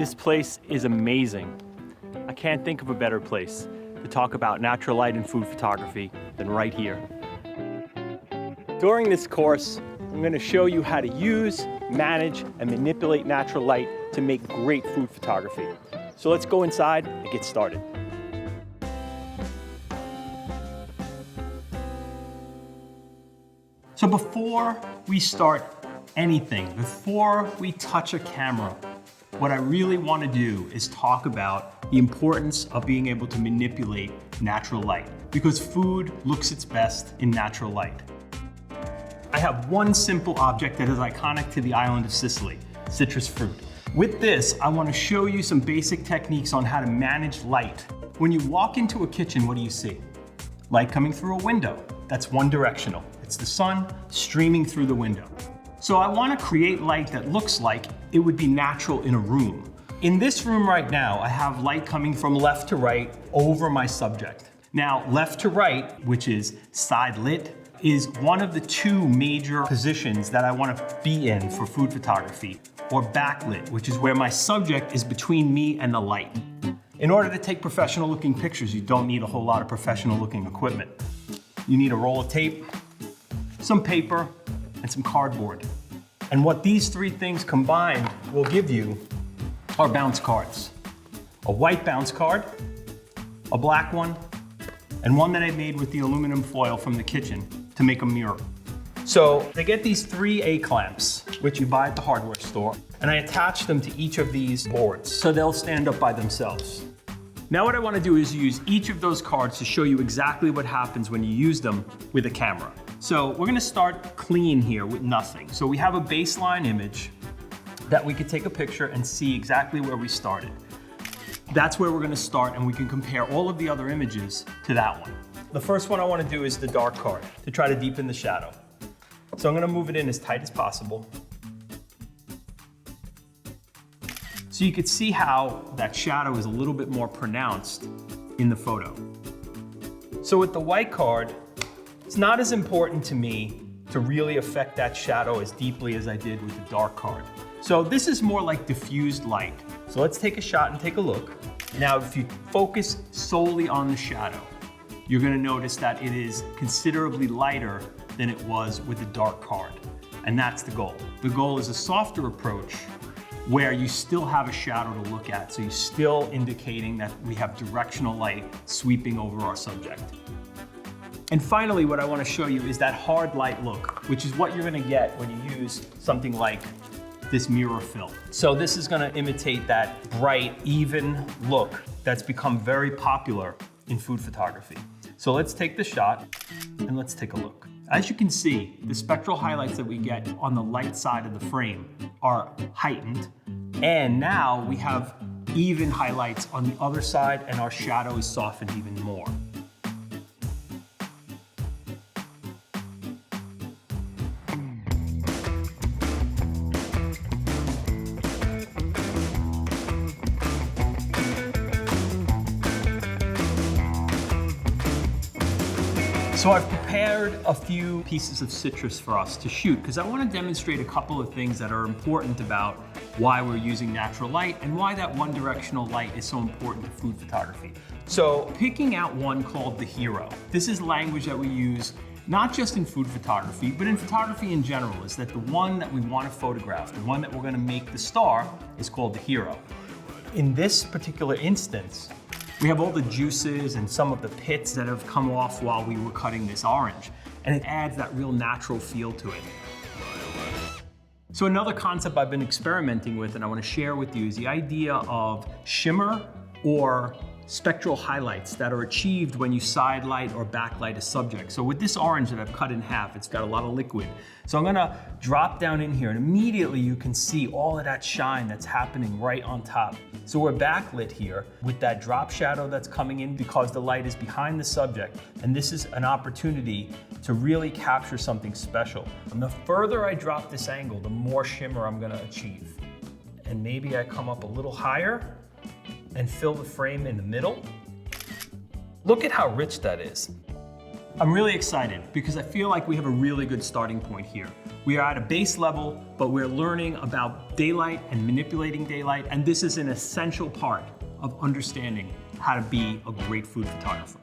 This place is amazing. I can't think of a better place to talk about natural light and food photography than right here. During this course, I'm going to show you how to use, manage, and manipulate natural light to make great food photography. So let's go inside and get started. So before we start anything, before we touch a camera, what I really want to do is talk about the importance of being able to manipulate natural light, because food looks its best in natural light. I have one simple object that is iconic to the island of Sicily, citrus fruit. With this, I want to show you some basic techniques on how to manage light. When you walk into a kitchen, what do you see? Light coming through a window. That's one directional. It's the sun streaming through the window. So I want to create light that looks like it would be natural in a room. In this room right now, I have light coming from left to right over my subject. Now, left to right, which is side lit, is one of the two major positions that I want to be in for food photography, or backlit, which is where my subject is between me and the light. In order to take professional looking pictures, you don't need a whole lot of professional looking equipment. You need a roll of tape, some paper, and some cardboard. And what these three things combined will give you are bounce cards. A white bounce card, a black one, and one that I made with the aluminum foil from the kitchen to make a mirror. So they get these 3 A-clamps, which you buy at the hardware store, and I attach them to each of these boards so they'll stand up by themselves. Now what I want to do is use each of those cards to show you exactly what happens when you use them with a camera. So we're going to start clean here with nothing. So we have a baseline image that we could take a picture and see exactly where we started. That's where we're going to start, and we can compare all of the other images to that one. The first one I want to do is the dark card to try to deepen the shadow. So I'm going to move it in as tight as possible. So you can see how that shadow is a little bit more pronounced in the photo. So with the white card, it's not as important to me to really affect that shadow as deeply as I did with the dark card. So this is more like diffused light. So let's take a shot and take a look. Now, if you focus solely on the shadow, you're going to notice that it is considerably lighter than it was with the dark card. And that's the goal. The goal is a softer approach where you still have a shadow to look at. So you're still indicating that we have directional light sweeping over our subject. And finally, what I want to show you is that hard light look, which is what you're going to get when you use something like this mirror film. So this is going to imitate that bright, even look that's become very popular in food photography. So let's take the shot and let's take a look. As you can see, the spectral highlights that we get on the light side of the frame are heightened. And now we have even highlights on the other side, and our shadow is softened even more. So I've prepared a few pieces of citrus for us to shoot because I want to demonstrate a couple of things that are important about why we're using natural light and why that one directional light is so important to food photography. So picking out one called the hero. This is language that we use not just in food photography, but in photography in general, is that the one that we want to photograph, the one that we're going to make the star, is called the hero. In this particular instance, we have all the juices and some of the pits that have come off while we were cutting this orange, and it adds that real natural feel to it. So another concept I've been experimenting with and I want to share with you is the idea of shimmer or spectral highlights that are achieved when you side light or backlight a subject. So with this orange that I've cut in half, it's got a lot of liquid. So I'm gonna drop down in here and immediately you can see all of that shine that's happening right on top. So we're backlit here with that drop shadow that's coming in because the light is behind the subject. And this is an opportunity to really capture something special. And the further I drop this angle, the more shimmer I'm gonna achieve. And maybe I come up a little higher and fill the frame in the middle. Look at how rich that is. I'm really excited because I feel like we have a really good starting point here. We are at a base level, but we're learning about daylight and manipulating daylight, and this is an essential part of understanding how to be a great food photographer.